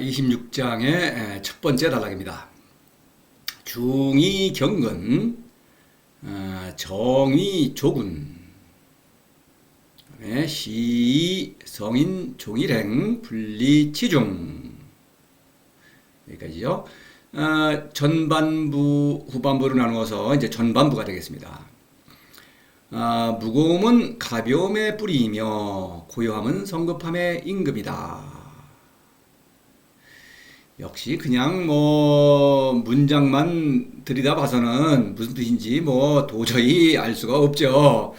26장의 첫 번째 단락입니다. 중이 경근, 정이 조군, 시이 성인 종일행, 분리 치중. 여기까지요. 전반부, 후반부로 나누어서 이제 전반부가 되겠습니다. 무거움은 가벼움의 뿌리이며 고요함은 성급함의 임금이다. 역시 그냥 문장만 들여다봐서는 무슨 뜻인지 도저히 알 수가 없죠.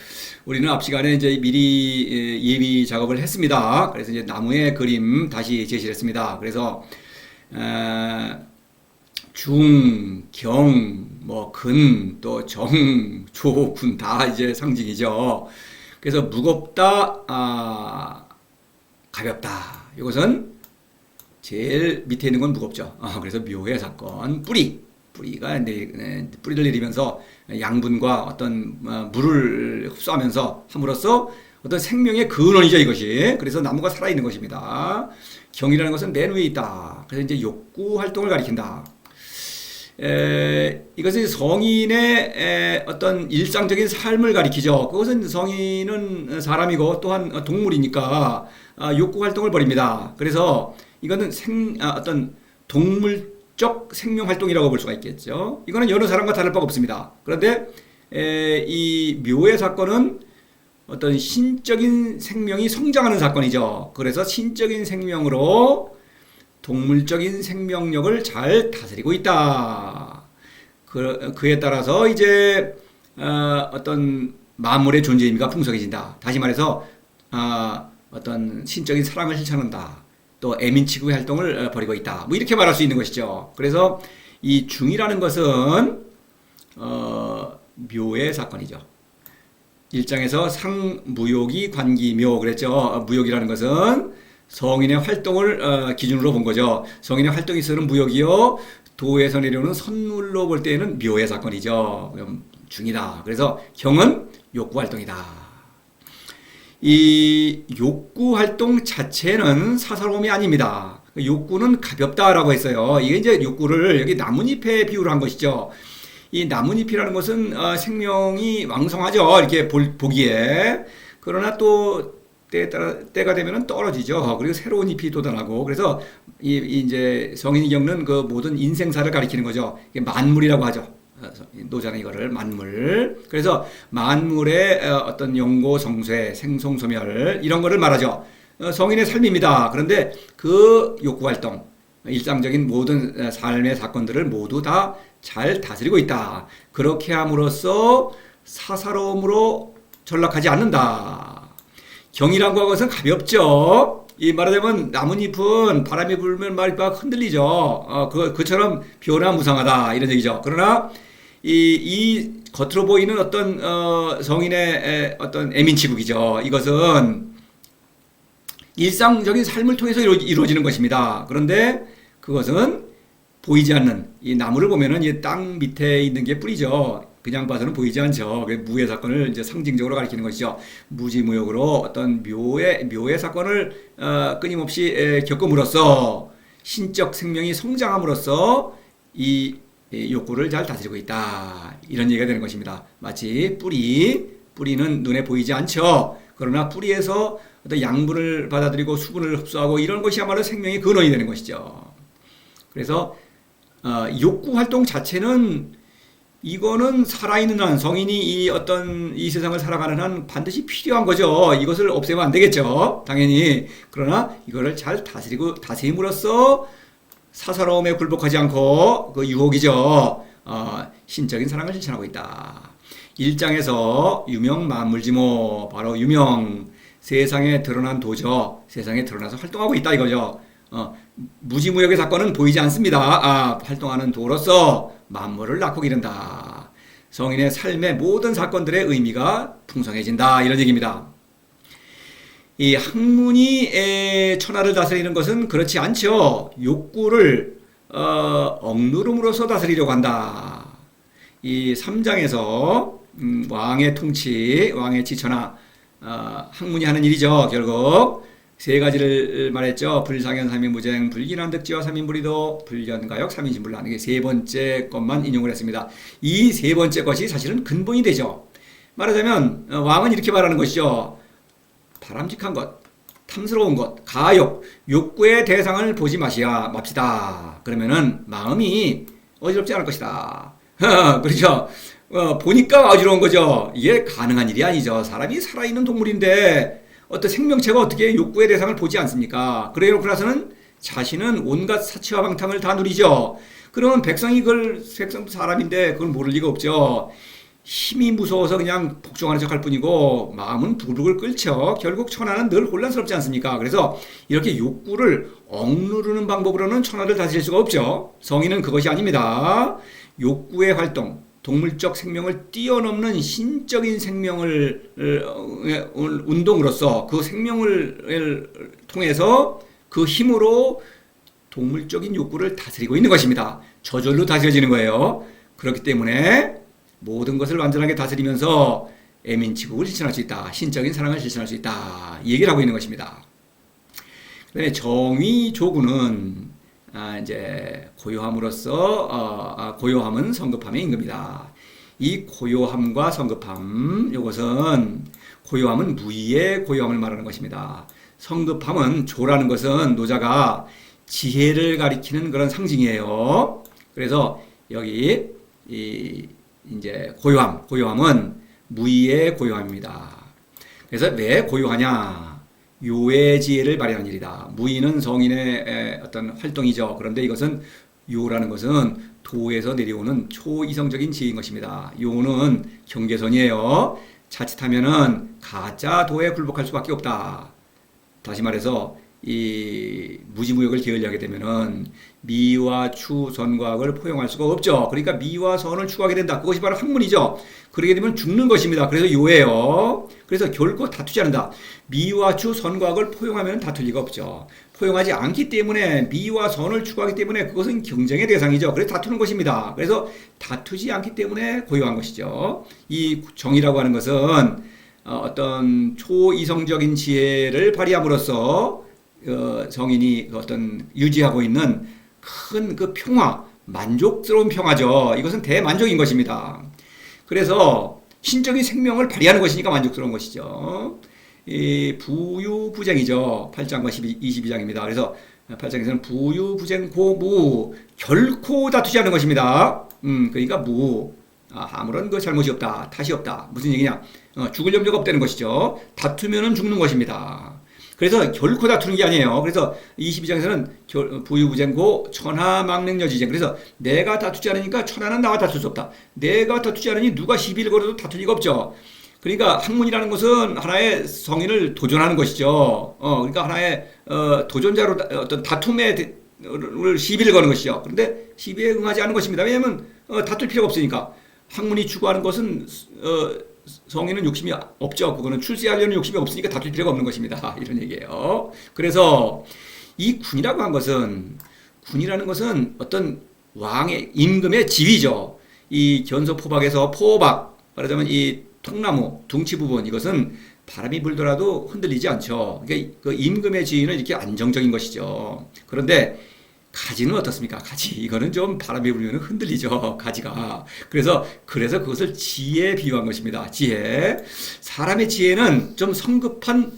우리는 앞 시간에 이제 미리 예비 작업을 했습니다. 그래서 이제 나무의 그림 다시 제시를 했습니다. 그래서 중, 경, 근, 또 정, 조, 군 다 이제 상징이죠. 그래서 무겁다, 가볍다. 이것은 제일 밑에 있는 건 무겁죠. 그래서 묘의 사건, 뿌리가 뿌리를 내리면서 양분과 어떤 물을 흡수하면서 함으로써 어떤 생명의 근원이죠, 이것이. 그래서 나무가 살아있는 것입니다. 경이라는 것은 맨 위에 있다. 그래서 이제 욕구 활동을 가리킨다. 이것은 성인의 어떤 일상적인 삶을 가리키죠. 그것은 성인은 사람이고 또한 동물이니까 욕구 활동을 벌입니다. 그래서 이거는 어떤 동물적 생명 활동이라고 볼 수가 있겠죠. 이거는 여러 사람과 다를 바가 없습니다. 그런데 이 묘의 사건은 어떤 신적인 생명이 성장하는 사건이죠. 그래서 신적인 생명으로 동물적인 생명력을 잘 다스리고 있다. 그에 따라서 이제 어떤 만물의 존재 의미가 풍성해진다. 다시 말해서 어떤 신적인 사랑을 실천한다. 또 애민치구의 활동을 벌이고 있다. 이렇게 말할 수 있는 것이죠. 그래서 이 중이라는 것은 묘의 사건이죠. 일장에서 상무욕이 관기묘 그랬죠. 무욕이라는 것은 성인의 활동을 기준으로 본 거죠. 성인의 활동이 있어는 무욕이요. 도에서 내려오는 선물로 볼 때에는 묘의 사건이죠. 그럼 중이다. 그래서 경은 욕구 활동이다. 이 욕구 활동 자체는 사사로움이 아닙니다. 욕구는 가볍다라고 했어요. 이게 이제 욕구를 여기 나뭇잎에 비유를 한 것이죠. 이 나뭇잎이라는 것은 생명이 왕성하죠. 이렇게 보기에. 그러나 또 때가 되면 떨어지죠. 그리고 새로운 잎이 돋아나고. 그래서 이제 성인이 겪는 그 모든 인생사를 가리키는 거죠. 이게 만물이라고 하죠. 노자는 이거를 만물. 그래서 만물의 어떤 용고 성쇠, 생송소멸 이런 거를 말하죠. 성인의 삶입니다. 그런데 그 욕구 활동, 일상적인 모든 삶의 사건들을 모두 다 잘 다스리고 있다. 그렇게 함으로써 사사로움으로 전락하지 않는다. 경이라고 하는 것은 가볍죠. 이 말하자면 나뭇잎은 바람이 불면 막 흔들리죠. 그처럼 변화무상하다 이런 얘기죠. 그러나 이 겉으로 보이는 어떤 성인의 어떤 애민치국이죠. 이것은 일상적인 삶을 통해서 이루어지는 것입니다. 그런데 그것은 보이지 않는 이 나무를 보면은 이 땅 밑에 있는 게 뿌리죠. 그냥 봐서는 보이지 않죠. 무의 사건을 이제 상징적으로 가리키는 것이죠. 무지무욕으로 어떤 묘의 사건을 끊임없이 겪음으로써 신적 생명이 성장함으로써 이 욕구를 잘 다스리고 있다. 이런 얘기가 되는 것입니다. 마치 뿌리는 눈에 보이지 않죠. 그러나 뿌리에서 어떤 양분을 받아들이고 수분을 흡수하고 이런 것이야말로 생명의 근원이 되는 것이죠. 그래서 욕구 활동 자체는 이거는 살아있는 한 성인이 이 세상을 살아가는 한 반드시 필요한 거죠. 이것을 없애면 안 되겠죠. 당연히. 그러나 이거를 잘 다스림으로써 사사로움에 굴복하지 않고 그 유혹이죠. 신적인 사랑을 실천하고 있다. 1장에서 유명 만물지모 바로 유명 세상에 드러난 도죠. 세상에 드러나서 활동하고 있다 이거죠. 무지무역의 사건은 보이지 않습니다. 활동하는 도로서 만물을 낳고 기른다. 성인의 삶의 모든 사건들의 의미가 풍성해진다. 이런 얘기입니다. 이 학문이 천하를 다스리는 것은 그렇지 않죠. 욕구를 억누름으로써 다스리려고 한다. 이 3장에서 왕의 통치, 왕의 지천하 학문이 하는 일이죠. 결국 세 가지를 말했죠. 불상현 삼인무쟁, 불기난득지와 삼인불이도, 불견가역 삼인신불란. 이게 세 번째 것만 인용을 했습니다. 이 세 번째 것이 사실은 근본이 되죠. 말하자면 왕은 이렇게 말하는 것이죠. 바람직한 것, 탐스러운 것, 가욕, 욕구의 대상을 보지 맙시다. 그러면은 마음이 어지럽지 않을 것이다. 그렇죠. 보니까 어지러운 거죠. 이게 가능한 일이 아니죠. 사람이 살아있는 동물인데 어떤 생명체가 어떻게 욕구의 대상을 보지 않습니까? 그래놓고 나서는 자신은 온갖 사치와 방탕을 다 누리죠. 그러면 백성도 사람인데 그걸 모를 리가 없죠. 힘이 무서워서 그냥 복종하는 척할 뿐이고 마음은 부글부글 끓죠. 결국 천하는 늘 혼란스럽지 않습니까? 그래서 이렇게 욕구를 억누르는 방법으로는 천하를 다스릴 수가 없죠. 성인은 그것이 아닙니다. 욕구의 활동, 동물적 생명을 뛰어넘는 신적인 생명을 운동으로서 그 생명을 통해서 그 힘으로 동물적인 욕구를 다스리고 있는 것입니다. 저절로 다스려지는 거예요. 그렇기 때문에 모든 것을 완전하게 다스리면서 애민치국을 실천할 수 있다. 신적인 사랑을 실천할 수 있다. 이 얘기를 하고 있는 것입니다. 그다음에 정의조구는 이제 고요함으로써 고요함은 성급함의 임금이다. 이 고요함과 성급함, 이것은 고요함은 무의의 고요함을 말하는 것입니다. 성급함은 조라는 것은 노자가 지혜를 가리키는 그런 상징이에요. 그래서 여기 이제 고요함은 무의의 고요함입니다. 그래서 왜 고요하냐? 요의 지혜를 발휘하는 일이다. 무의는 성인의 어떤 활동이죠. 그런데 이것은 요라는 것은 도에서 내려오는 초이성적인 지혜인 것입니다. 요는 경계선이에요. 자칫하면은 가짜 도에 굴복할 수밖에 없다. 다시 말해서 이 무지무역을 게을리하게 되면은 미와 추, 선과학을 포용할 수가 없죠. 그러니까 미와 선을 추구하게 된다. 그것이 바로 학문이죠. 그러게 되면 죽는 것입니다. 그래서 요예요. 그래서 결코 다투지 않는다. 미와 추, 선과학을 포용하면 다툴 리가 없죠. 포용하지 않기 때문에 미와 선을 추구하기 때문에 그것은 경쟁의 대상이죠. 그래서 다투는 것입니다. 그래서 다투지 않기 때문에 고요한 것이죠. 이 정의라고 하는 것은 어떤 초이성적인 지혜를 발휘함으로써 성인이 어떤 유지하고 있는 큰 그 평화, 만족스러운 평화죠. 이것은 대만족인 것입니다. 그래서 신적인 생명을 발휘하는 것이니까 만족스러운 것이죠. 이 부유부쟁이죠. 8장과 22장입니다. 그래서 8장에서는 부유부쟁 고무 결코 다투지 않는 것입니다. 그러니까 아무런 그 잘못이 없다, 탓이 없다. 무슨 얘기냐? 죽을 염려가 없다는 것이죠. 다투면은 죽는 것입니다. 그래서 결코 다투는 게 아니에요. 그래서 22장에서는 부유부쟁고 천하망랭여지쟁. 그래서 내가 다투지 않으니까 천하는 나와 다툴 수 없다. 내가 다투지 않으니 누가 시비를 걸어도 다툴 리가 없죠. 그러니까 학문이라는 것은 하나의 성인을 도전하는 것이죠. 그러니까 하나의 도전자로 어떤 다툼에 시비를 거는 것이죠. 그런데 시비에 응하지 않은 것입니다. 왜냐하면 다툴 필요가 없으니까. 학문이 추구하는 것은 성인은 욕심이 없죠. 그거는 출세하려는 욕심이 없으니까 다툴 필요가 없는 것입니다. 이런 얘기예요. 그래서 이 군이라는 것은 어떤 왕의 임금의 지위죠. 이 견소포박에서 포박, 말하자면 이 통나무, 둥치 부분, 이것은 바람이 불더라도 흔들리지 않죠. 그러니까 그 임금의 지위는 이렇게 안정적인 것이죠. 그런데 가지는 어떻습니까? 가지. 이거는 좀 바람이 불면 흔들리죠. 가지가. 그래서 그것을 지혜에 비유한 것입니다. 지혜. 사람의 지혜는 좀 성급한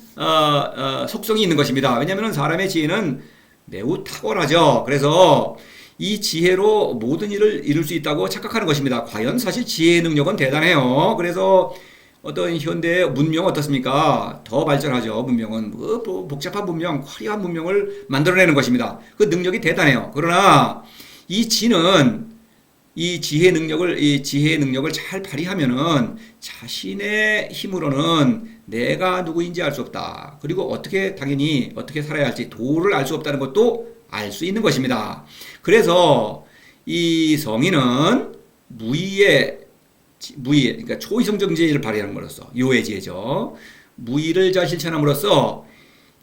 속성이 있는 것입니다. 왜냐하면 사람의 지혜는 매우 탁월하죠. 그래서 이 지혜로 모든 일을 이룰 수 있다고 착각하는 것입니다. 과연 사실 지혜의 능력은 대단해요. 그래서 어떤 현대의 문명 어떻습니까? 더 발전하죠. 문명은 복잡한 문명, 화려한 문명을 만들어내는 것입니다. 그 능력이 대단해요. 그러나 이 지혜의 능력을 잘 발휘하면은 자신의 힘으로는 내가 누구인지 알 수 없다. 그리고 당연히 어떻게 살아야 할지 도를 알 수 없다는 것도 알 수 있는 것입니다. 그래서 이 성인은 그러니까 초이성적 지혜를 발휘하는 것으로서 요의 지혜죠. 무의를 잘 실천함으로써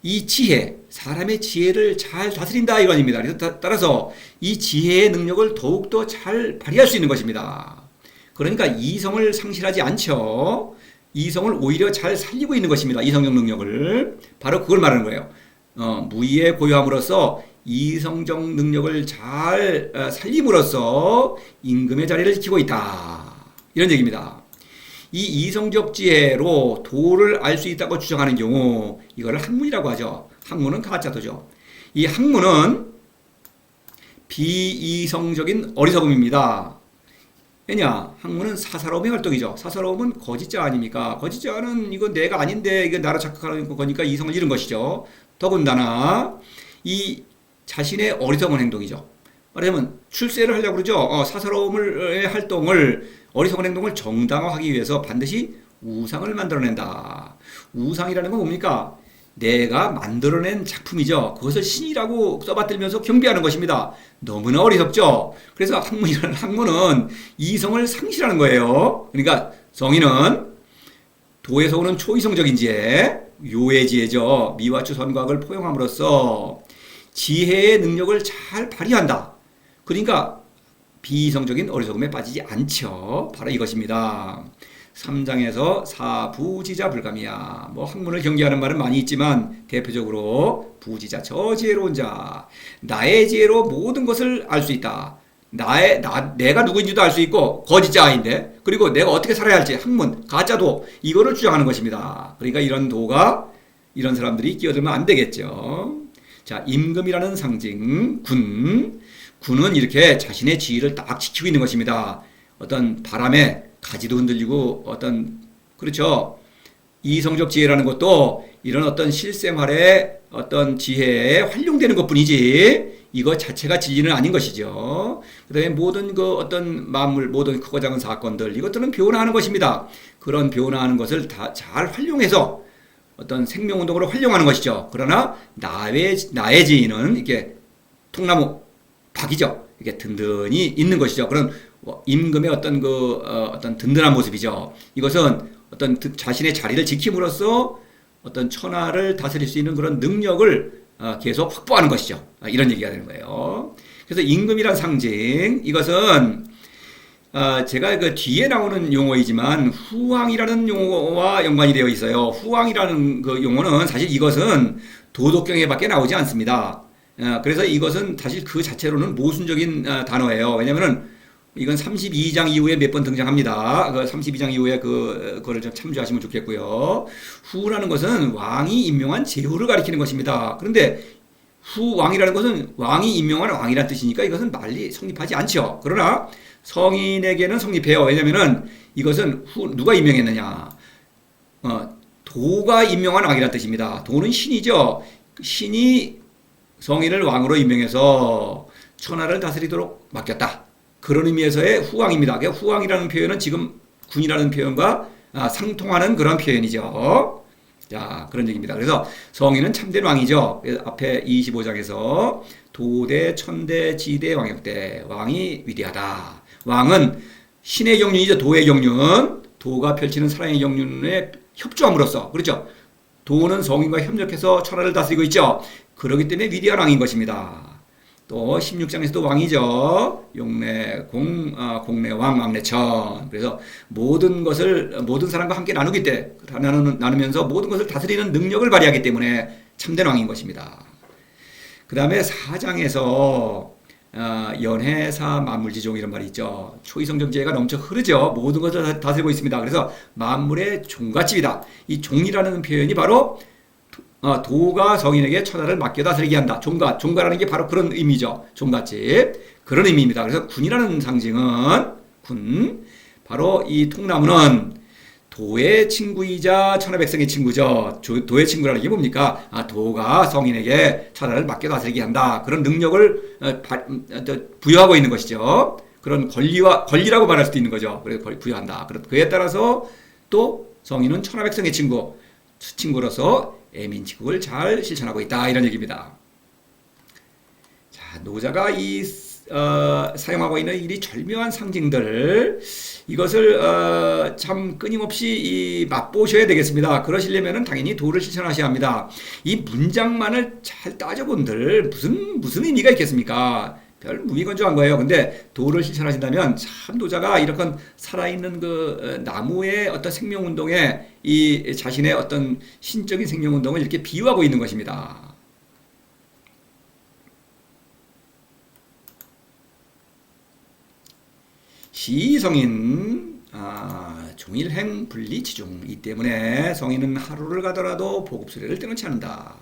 이 지혜, 사람의 지혜를 잘 다스린다 이건입니다. 그래서 따라서 이 지혜의 능력을 더욱더 잘 발휘할 수 있는 것입니다. 그러니까 이성을 상실하지 않죠. 이성을 오히려 잘 살리고 있는 것입니다. 이성적 능력을. 바로 그걸 말하는 거예요. 무의에 고요함으로써 이성적 능력을 잘 살림으로써 임금의 자리를 지키고 있다. 이런 얘기입니다. 이 이성적 지혜로 도를 알 수 있다고 주장하는 경우 이거를 학문이라고 하죠. 학문은 가짜도죠. 이 학문은 비이성적인 어리석음입니다. 왜냐? 학문은 사사로움의 활동이죠. 사사로움은 거짓자 아닙니까? 거짓자는 이거 내가 아닌데 이거 나를 착각하는 거니까 이성을 잃은 것이죠. 더군다나 이 자신의 어리석은 행동이죠. 말하자면 출세를 하려고 그러죠. 사사로움의 활동을 어리석은 행동을 정당화하기 위해서 반드시 우상을 만들어낸다. 우상이라는 건 뭡니까? 내가 만들어낸 작품이죠. 그것을 신이라고 써받들면서 경배하는 것입니다. 너무나 어리석죠. 그래서 학문은 이성을 상실하는 거예요. 그러니까 성인은 도에서 오는 초이성적인 지혜, 요의 지혜죠. 미와추 선과학을 포용함으로써 지혜의 능력을 잘 발휘한다. 그러니까 비이성적인 어리석음에 빠지지 않죠. 바로 이것입니다. 3장에서 사부지자 불감이야. 뭐 학문을 경계하는 말은 많이 있지만 대표적으로 부지자 저지혜로운 자. 나의 지혜로 모든 것을 알 수 있다. 내가 누구인지도 알 수 있고 거짓자인데 그리고 내가 어떻게 살아야 할지 학문, 가짜도 이거를 주장하는 것입니다. 그러니까 이런 사람들이 끼어들면 안 되겠죠. 자, 임금이라는 상징 군은 이렇게 자신의 지위를 딱 지키고 있는 것입니다. 어떤 바람에 가지도 흔들리고 그렇죠. 이성적 지혜라는 것도 이런 어떤 실생활의 어떤 지혜에 활용되는 것 뿐이지 이거 자체가 진리는 아닌 것이죠. 그 다음에 모든 어떤 만물, 모든 크고 작은 사건들 이것들은 변화하는 것입니다. 그런 변화하는 것을 다 잘 활용해서 어떤 생명운동으로 활용하는 것이죠. 그러나 나의 지혜는 이렇게 통나무 박이죠. 이게 든든히 있는 것이죠. 그런 임금의 어떤 든든한 모습이죠. 이것은 어떤 자신의 자리를 지킴으로써 어떤 천하를 다스릴 수 있는 그런 능력을 계속 확보하는 것이죠. 이런 얘기가 되는 거예요. 그래서 임금이란 상징, 이것은 제가 그 뒤에 나오는 용어이지만 후왕이라는 용어와 연관이 되어 있어요. 후왕이라는 그 용어는 사실 이것은 도덕경에밖에 나오지 않습니다. 그래서 이것은 사실 그 자체로는 모순적인 단어예요. 왜냐면은 이건 32장 이후에 몇 번 등장합니다. 그 32장 이후에 그거를 좀 참조하시면 좋겠고요. 후라는 것은 왕이 임명한 제후를 가리키는 것입니다. 그런데 후왕이라는 것은 왕이 임명한 왕이라는 뜻이니까 이것은 말리 성립하지 않죠. 그러나 성인에게는 성립해요. 왜냐면은 이것은 누가 임명했느냐? 도가 임명한 왕이라는 뜻입니다. 도는 신이죠. 신이 성인을 왕으로 임명해서 천하를 다스리도록 맡겼다. 그런 의미에서의 후왕입니다. 후왕이라는 표현은 지금 군이라는 표현과 상통하는 그런 표현이죠. 자, 그런 얘기입니다. 그래서 성인은 참된 왕이죠. 앞에 25장에서 도대, 천대, 지대, 왕역대. 왕이 위대하다. 왕은 신의 경륜이죠. 도의 경륜. 도가 펼치는 사랑의 경륜에 협조함으로써. 그렇죠. 도는 성인과 협력해서 천하를 다스리고 있죠. 그렇기 때문에 위대한 왕인 것입니다. 또 16장에서도 왕이죠. 용내, 공내, 왕, 왕내천. 그래서 모든 사람과 함께 나누면서 모든 것을 다스리는 능력을 발휘하기 때문에 참된 왕인 것입니다. 그 다음에 4장에서 연해사 만물지종 이런 말이 있죠. 초이성적 지혜가 넘쳐 흐르죠. 모든 것을 다스리고 있습니다. 그래서 만물의 종갓집이다. 이 종이라는 표현이 바로 도가 성인에게 천하를 맡겨 다스리게 한다. 종가라는 게 바로 그런 의미죠. 종갓집. 그런 의미입니다. 그래서 군이라는 상징은 바로 이 통나무는 도의 친구이자 천하백성의 친구죠. 도의 친구라는 게 뭡니까? 도가 성인에게 천하를 맡겨 다스리게 한다. 그런 능력을 부여하고 있는 것이죠. 그런 권리라고 말할 수도 있는 거죠. 그래서 부여한다. 그에 따라서 또 성인은 천하백성의 친구로서 애민지국을 잘 실천하고 있다. 이런 얘기입니다. 자, 노자가 사용하고 있는 이 절묘한 상징들 이것을 참 끊임없이 맛보셔야 되겠습니다. 그러시려면 당연히 도를 실천하셔야 합니다. 이 문장만을 잘 따져본들 무슨 의미가 있겠습니까? 별 무미건조한 거예요. 근데 도를 실천하신다면 참 노자가 이렇게 살아있는 그 나무의 어떤 생명운동에 이 자신의 어떤 신적인 생명운동을 이렇게 비유하고 있는 것입니다. 시성인 종일행 분리치중 이 때문에 성인은 하루를 가더라도 보급수레를 떼놓지 않는다.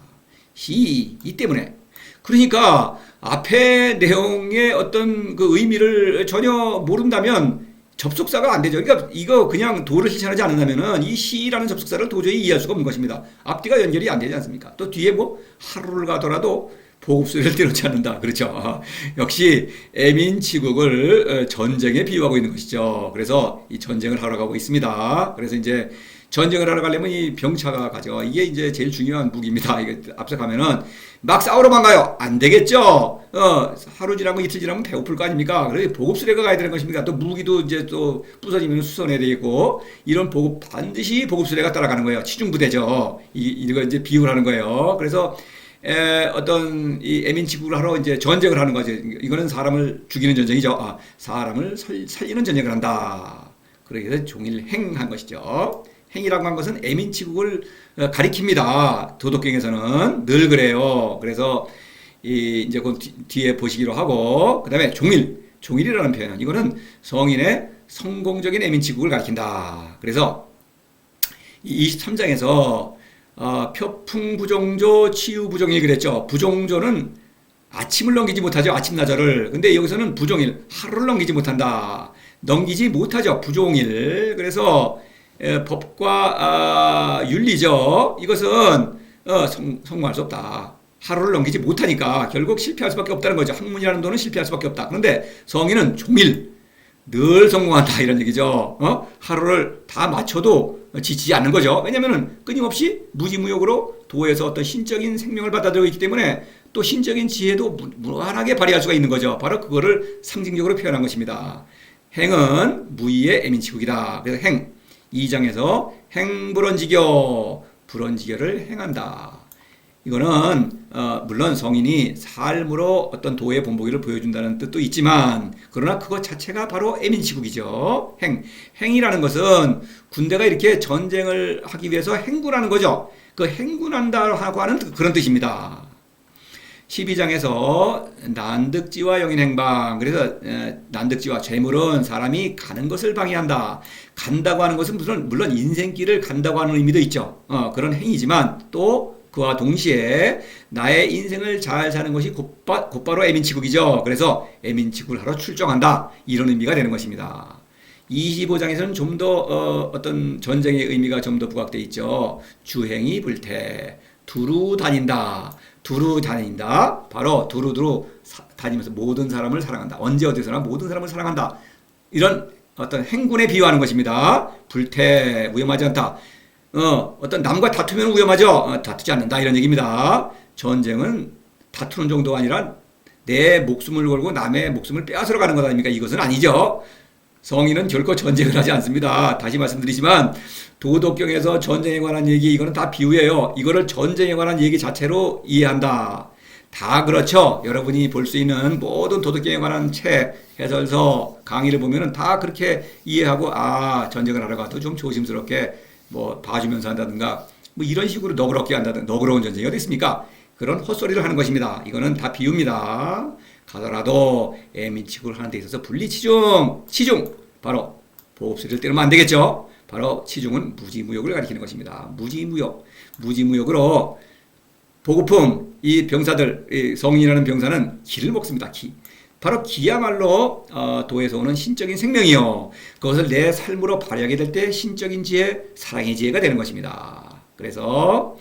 이 때문에 그러니까 앞에 내용의 어떤 그 의미를 전혀 모른다면 접속사가 안 되죠. 그러니까 이거 그냥 도를 실천하지 않는다면은 이 시라는 접속사를 도저히 이해할 수가 없는 것입니다. 앞뒤가 연결이 안 되지 않습니까? 또 뒤에 뭐 하루를 가더라도 보급소리를 떼놓지 않는다. 그렇죠. 역시 애민치국을 전쟁에 비유하고 있는 것이죠. 그래서 이 전쟁을 하러 가고 있습니다. 그래서 이제 전쟁을 하러 가려면 이 병차가 가죠. 이게 이제 제일 중요한 무기입니다. 이게 앞서 가면은 막 싸우러만 가요. 안 되겠죠. 하루 지나고 이틀 지나면 배고플 거 아닙니까? 그래서 보급수레가 가야 되는 것입니다. 또 무기도 이제 또 부서지면 수선해야 되겠고 이런 반드시 보급수레가 따라가는 거예요. 치중부대죠. 이거 이제 비유를 하는 거예요. 그래서 어떤 이 애민치국을 하러 이제 전쟁을 하는 거죠. 이거는 사람을 죽이는 전쟁이죠. 사람을 살리는 전쟁을 한다. 그래서 종일행한 것이죠. 행이라고 한 것은 애민치국을 가리킵니다. 도덕경에서는 늘 그래요. 그래서 이제 그 뒤에 보시기로 하고 그다음에 종일이라는 표현. 이거는 성인의 성공적인 애민치국을 가리킨다. 그래서 23장에서 표풍부종조 치유부종일 그랬죠. 부종조는 아침을 넘기지 못하죠. 아침나절을. 근데 여기서는 부종일 하루를 넘기지 못한다. 넘기지 못하죠. 부종일. 그래서 법과 윤리죠. 이것은 성공할 수 없다. 하루를 넘기지 못하니까 결국 실패할 수밖에 없다는 거죠. 학문이라는 도는 실패할 수밖에 없다. 그런데 성인은 종일 늘 성공한다 이런 얘기죠. 하루를 다 맞춰도 지치지 않는 거죠. 왜냐하면 끊임없이 무지무역으로 도에서 어떤 신적인 생명을 받아들이고 있기 때문에 또 신적인 지혜도 무한하게 발휘할 수가 있는 거죠. 바로 그거를 상징적으로 표현한 것입니다. 행은 무의의 애민치국이다. 그래서 2장에서 행불언지교, 불언지교를 행한다. 이거는 물론 성인이 삶으로 어떤 도의 본보기를 보여준다는 뜻도 있지만 그러나 그것 자체가 바로 애민치국이죠. 행이라는 것은 군대가 이렇게 전쟁을 하기 위해서 행군하는 거죠. 그 행군한다고 하는 그런 뜻입니다. 12장에서 난득지와 영인행방. 그래서 난득지와 죄물은 사람이 가는 것을 방해한다. 간다고 하는 것은 물론 인생길을 간다고 하는 의미도 있죠. 그런 행위지만 또 그와 동시에 나의 인생을 잘 사는 것이 곧바로 애민치국이죠. 그래서 애민치국을 하러 출정한다. 이런 의미가 되는 것입니다. 25장에서는 좀 더 어떤 전쟁의 의미가 좀 더 부각되어 있죠. 주행이 불태, 두루 다닌다. 바로 두루두루 다니면서 모든 사람을 사랑한다. 언제 어디서나 모든 사람을 사랑한다. 이런 어떤 행군에 비유하는 것입니다. 불태, 위험하지 않다. 어떤 남과 다투면 위험하죠. 다투지 않는다 이런 얘기입니다. 전쟁은 다투는 정도가 아니라 내 목숨을 걸고 남의 목숨을 빼앗으러 가는 것 아닙니까? 이것은 아니죠. 성인은 결코 전쟁을 하지 않습니다. 다시 말씀드리지만 도덕경에서 전쟁에 관한 얘기 이거는 다 비유예요. 이거를 전쟁에 관한 얘기 자체로 이해한다. 다 그렇죠. 여러분이 볼 수 있는 모든 도덕경에 관한 책, 해설서, 강의를 보면은 다 그렇게 이해하고 전쟁을 하러 가도 좀 조심스럽게 뭐 봐주면서 한다든가 뭐 이런 식으로 너그럽게 한다든가 너그러운 전쟁이 어디 있습니까? 그런 헛소리를 하는 것입니다. 이거는 다 비유입니다. 가더라도 애민치국을 하는 데 있어서 치중 바로 보급수리를 때리면 안 되겠죠. 바로 치중은 무지무역을 가리키는 것입니다. 무지무역으로 보급품 이 병사들 이 성인이라는 병사는 기를 먹습니다. 바로 기야말로 도에서 오는 신적인 생명이요. 그것을 내 삶으로 발휘하게 될 때 신적인 지혜, 사랑의 지혜가 되는 것입니다. 그래서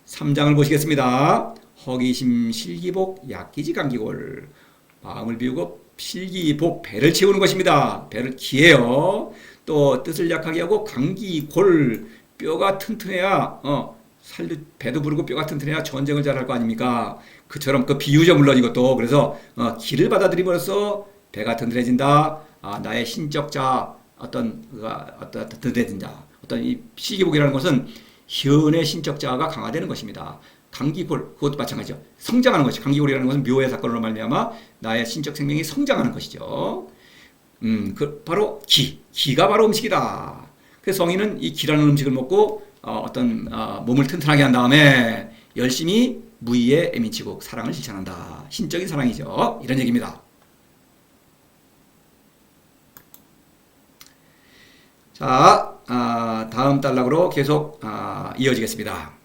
3장을 보시겠습니다. 허기심 실기복 약기지 감기골. 마음을 비우고 필기복 배를 채우는 것입니다. 배를 기해요. 또 뜻을 약하게 하고 감기골 뼈가 튼튼해야 배도 부르고 뼈가 튼튼해야 전쟁을 잘할 거 아닙니까? 그처럼 그 비유죠 물론 이것도. 그래서 기를 받아들임으로써 배가 튼튼해진다. 나의 신적자 어떤 튼튼해진다. 어떤 이 필기복이라는 것은 현의 신적자가 강화되는 것입니다. 감기골 그것도 마찬가지죠. 성장하는 것이 감기골이라는 것은 묘의 사건으로 말미암아 나의 신적 생명이 성장하는 것이죠. 바로 기가 바로 음식이다. 그래서 성인은 이 기라는 음식을 먹고 몸을 튼튼하게 한 다음에 열심히 무의의 애민치국 사랑을 실천한다. 신적인 사랑이죠. 이런 얘기입니다. 자, 다음 단락으로 계속 이어지겠습니다.